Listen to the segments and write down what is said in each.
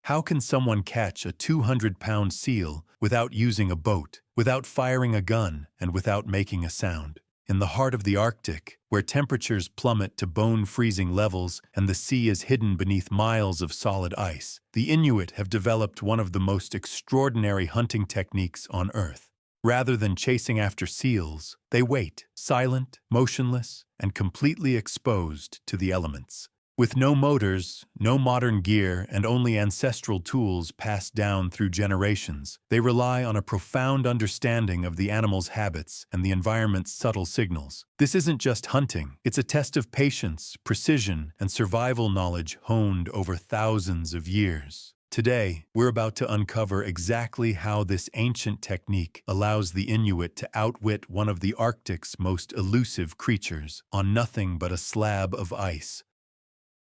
How can someone catch a 200-pound seal without using a boat, without firing a gun, and without making a sound? In the heart of the Arctic, where temperatures plummet to bone-freezing levels and the sea is hidden beneath miles of solid ice, the Inuit have developed one of the most extraordinary hunting techniques on Earth. Rather than chasing after seals, they wait, silent, motionless, and completely exposed to the elements. With no motors, no modern gear, and only ancestral tools passed down through generations, they rely on a profound understanding of the animal's habits and the environment's subtle signals. This isn't just hunting, it's a test of patience, precision, and survival knowledge honed over thousands of years. Today, we're about to uncover exactly how this ancient technique allows the Inuit to outwit one of the Arctic's most elusive creatures on nothing but a slab of ice.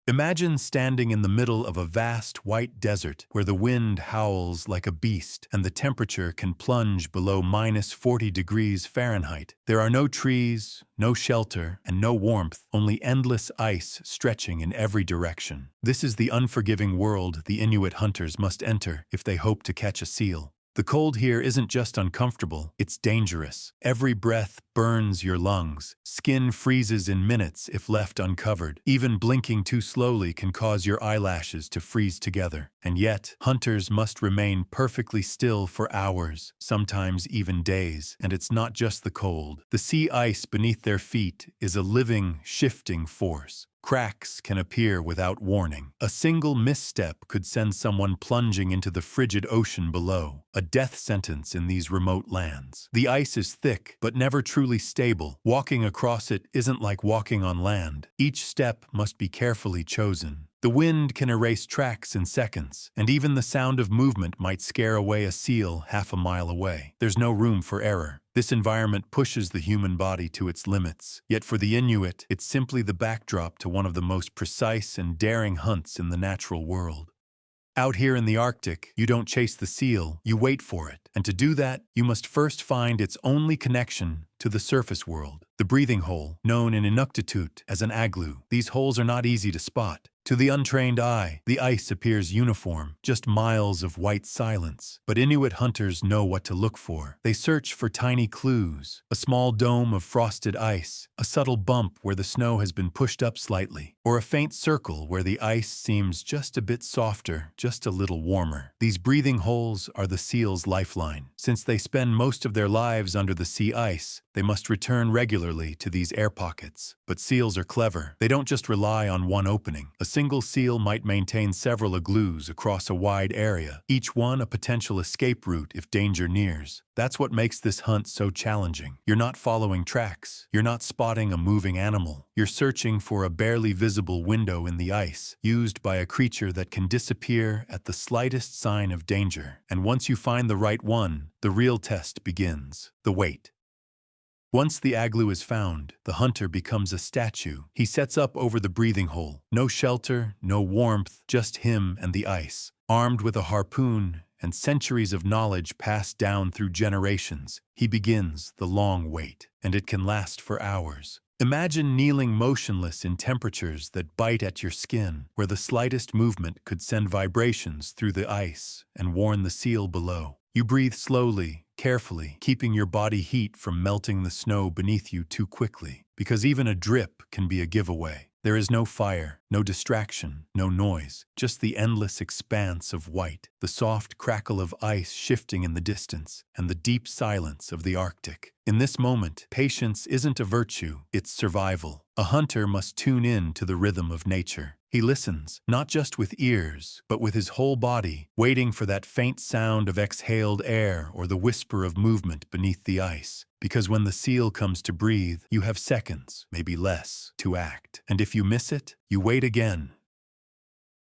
Imagine standing in the middle of a vast white desert where the wind howls like a beast and the temperature can plunge below -40 degrees Fahrenheit. There are no trees, no shelter, and no warmth, only endless ice stretching in every direction. This is the unforgiving world the Inuit hunters must enter if they hope to catch a seal. The cold here isn't just uncomfortable, it's dangerous. Every breath burns your lungs. Skin freezes in minutes if left uncovered. Even blinking too slowly can cause your eyelashes to freeze together. And yet, hunters must remain perfectly still for hours, sometimes even days. And it's not just the cold. The sea ice beneath their feet is a living, shifting force. Cracks can appear without warning. A single misstep could send someone plunging into the frigid ocean below, a death sentence in these remote lands. The ice is thick, but never truly stable. Walking across it isn't like walking on land. Each step must be carefully chosen. The wind can erase tracks in seconds, and even the sound of movement might scare away a seal half a mile away. There's no room for error. This environment pushes the human body to its limits. Yet for the Inuit, it's simply the backdrop to one of the most precise and daring hunts in the natural world. Out here in the Arctic, you don't chase the seal, you wait for it. And to do that, you must first find its only connection to the surface world, the breathing hole, known in Inuktitut as an aglue. These holes are not easy to spot. To the untrained eye, the ice appears uniform, just miles of white silence. But Inuit hunters know what to look for. They search for tiny clues, a small dome of frosted ice, a subtle bump where the snow has been pushed up slightly, or a faint circle where the ice seems just a bit softer, just a little warmer. These breathing holes are the seal's lifeline. Since they spend most of their lives under the sea ice, they must return regularly to these air pockets. But seals are clever. They don't just rely on one opening. A single seal might maintain several igloos across a wide area, each one a potential escape route if danger nears. That's what makes this hunt so challenging. You're not following tracks. You're not spotting a moving animal. You're searching for a barely visible window in the ice, used by a creature that can disappear at the slightest sign of danger. And once you find the right one, the real test begins: the wait. Once the aglue is found, the hunter becomes a statue. He sets up over the breathing hole. No shelter, no warmth, just him and the ice. Armed with a harpoon and centuries of knowledge passed down through generations, he begins the long wait, and it can last for hours. Imagine kneeling motionless in temperatures that bite at your skin, where the slightest movement could send vibrations through the ice and warn the seal below. You breathe slowly, carefully, keeping your body heat from melting the snow beneath you too quickly, because even a drip can be a giveaway. There is no fire, no distraction, no noise, just the endless expanse of white, the soft crackle of ice shifting in the distance, and the deep silence of the Arctic. In this moment, patience isn't a virtue, it's survival. A hunter must tune in to the rhythm of nature. He listens, not just with ears, but with his whole body, waiting for that faint sound of exhaled air or the whisper of movement beneath the ice. Because when the seal comes to breathe, you have seconds, maybe less, to act. And if you miss it, you wait again.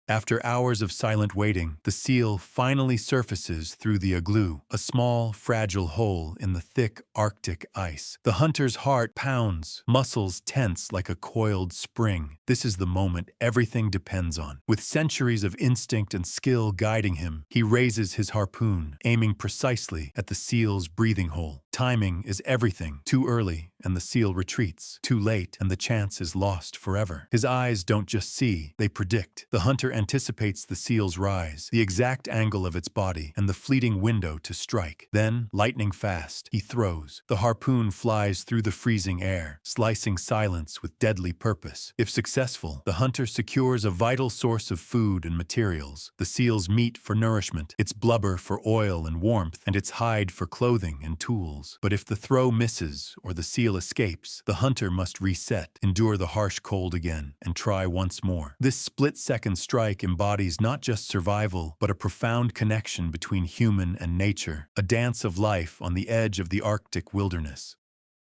After hours of silent waiting, the seal finally surfaces through the igloo, a small, fragile hole in the thick Arctic ice. The hunter's heart pounds, muscles tense like a coiled spring. This is the moment everything depends on. With centuries of instinct and skill guiding him, he raises his harpoon, aiming precisely at the seal's breathing hole. Timing is everything. Too early, and the seal retreats. Too late, and the chance is lost forever. His eyes don't just see, they predict. The hunter anticipates the seal's rise, the exact angle of its body, and the fleeting window to strike. Then, lightning fast, he throws. The harpoon flies through the freezing air, slicing silence with deadly purpose. If successful, the hunter secures a vital source of food and materials: the seal's meat for nourishment, its blubber for oil and warmth, and its hide for clothing and tools. But if the throw misses or the seal escapes, the hunter must reset, endure the harsh cold again, and try once more. This split-second strike embodies not just survival, but a profound connection between human and nature, a dance of life on the edge of the Arctic wilderness.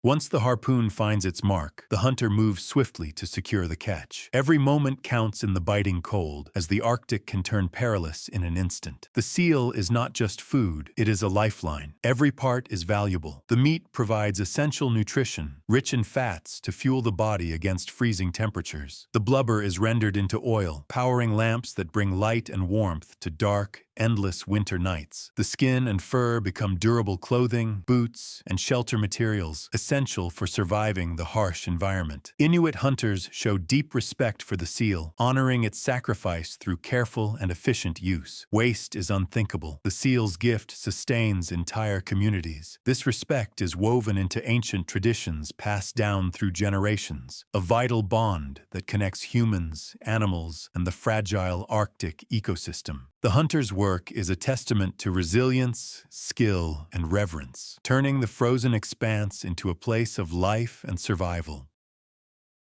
Once the harpoon finds its mark, the hunter moves swiftly to secure the catch. Every moment counts in the biting cold, as the Arctic can turn perilous in an instant. The seal is not just food, it is a lifeline. Every part is valuable. The meat provides essential nutrition, rich in fats to fuel the body against freezing temperatures. The blubber is rendered into oil, powering lamps that bring light and warmth to dark, endless winter nights. The skin and fur become durable clothing, boots, and shelter materials, essential for surviving the harsh environment. Inuit hunters show deep respect for the seal, honoring its sacrifice through careful and efficient use. Waste is unthinkable. The seal's gift sustains entire communities. This respect is woven into ancient traditions passed down through generations, a vital bond that connects humans, animals, and the fragile Arctic ecosystem. The hunter's work is a testament to resilience, skill, and reverence, turning the frozen expanse into a place of life and survival.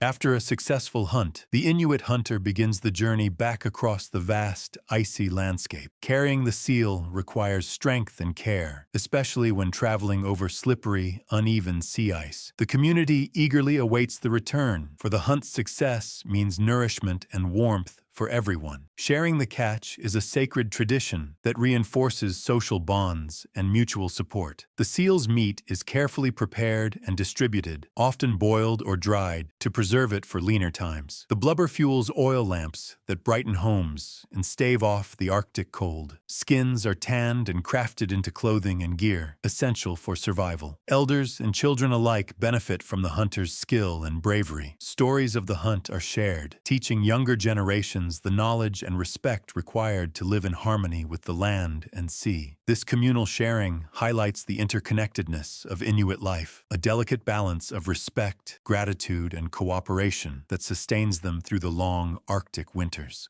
After a successful hunt, the Inuit hunter begins the journey back across the vast, icy landscape. Carrying the seal requires strength and care, especially when traveling over slippery, uneven sea ice. The community eagerly awaits the return, for the hunt's success means nourishment and warmth for everyone. Sharing the catch is a sacred tradition that reinforces social bonds and mutual support. The seal's meat is carefully prepared and distributed, often boiled or dried, to preserve it for leaner times. The blubber fuels oil lamps that brighten homes and stave off the Arctic cold. Skins are tanned and crafted into clothing and gear, essential for survival. Elders and children alike benefit from the hunter's skill and bravery. Stories of the hunt are shared, teaching younger generations the knowledge and respect required to live in harmony with the land and sea. This communal sharing highlights the interconnectedness of Inuit life, a delicate balance of respect, gratitude, and cooperation that sustains them through the long Arctic winters.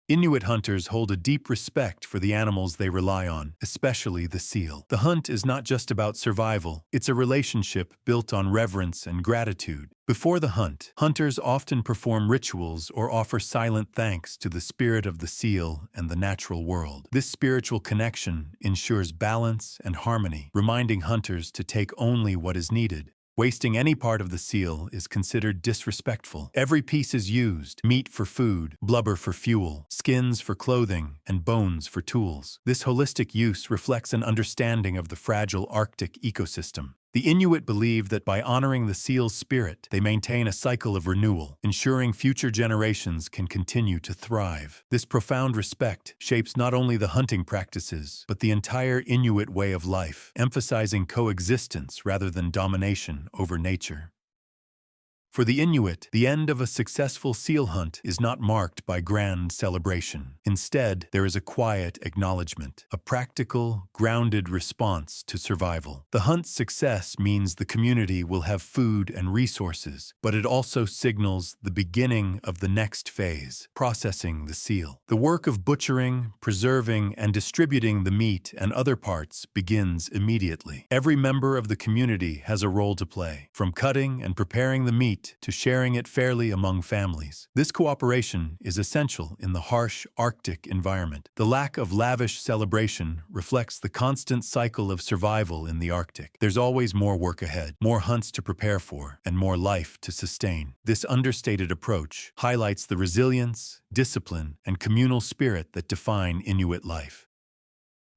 Inuit hunters hold a deep respect for the animals they rely on, especially the seal. The hunt is not just about survival, it's a relationship built on reverence and gratitude. Before the hunt, hunters often perform rituals or offer silent thanks to the spirit of the seal and the natural world. This spiritual connection ensures balance and harmony, reminding hunters to take only what is needed. Wasting any part of the seal is considered disrespectful. Every piece is used: meat for food, blubber for fuel, skins for clothing, and bones for tools. This holistic use reflects an understanding of the fragile Arctic ecosystem. The Inuit believe that by honoring the seal's spirit, they maintain a cycle of renewal, ensuring future generations can continue to thrive. This profound respect shapes not only the hunting practices, but the entire Inuit way of life, emphasizing coexistence rather than domination over nature. For the Inuit, the end of a successful seal hunt is not marked by grand celebration. Instead, there is a quiet acknowledgement, a practical, grounded response to survival. The hunt's success means the community will have food and resources, but it also signals the beginning of the next phase: processing the seal. The work of butchering, preserving, and distributing the meat and other parts begins immediately. Every member of the community has a role to play, from cutting and preparing the meat to sharing it fairly among families. This cooperation is essential in the harsh Arctic environment. The lack of lavish celebration reflects the constant cycle of survival in the Arctic. There's always more work ahead, more hunts to prepare for, and more life to sustain. This understated approach highlights the resilience, discipline, and communal spirit that define Inuit life.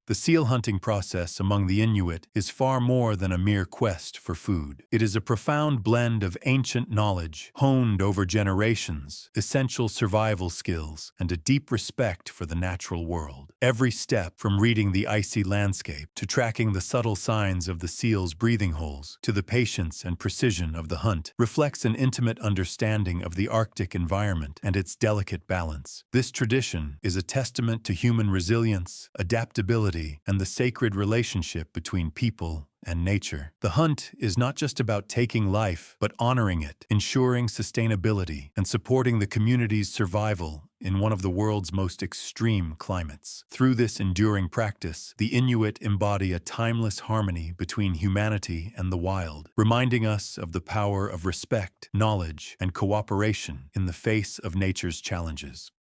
The seal hunting process among the Inuit is far more than a mere quest for food. It is a profound blend of ancient knowledge, honed over generations, essential survival skills, and a deep respect for the natural world. Every step, from reading the icy landscape to tracking the subtle signs of the seal's breathing holes to the patience and precision of the hunt, reflects an intimate understanding of the Arctic environment and its delicate balance. This tradition is a testament to human resilience, adaptability, and the sacred relationship between people and nature. The hunt is not just about taking life, but honoring it, ensuring sustainability, and supporting the community's survival in one of the world's most extreme climates. Through this enduring practice, the Inuit embody a timeless harmony between humanity and the wild, reminding us of the power of respect, knowledge, and cooperation in the face of nature's challenges.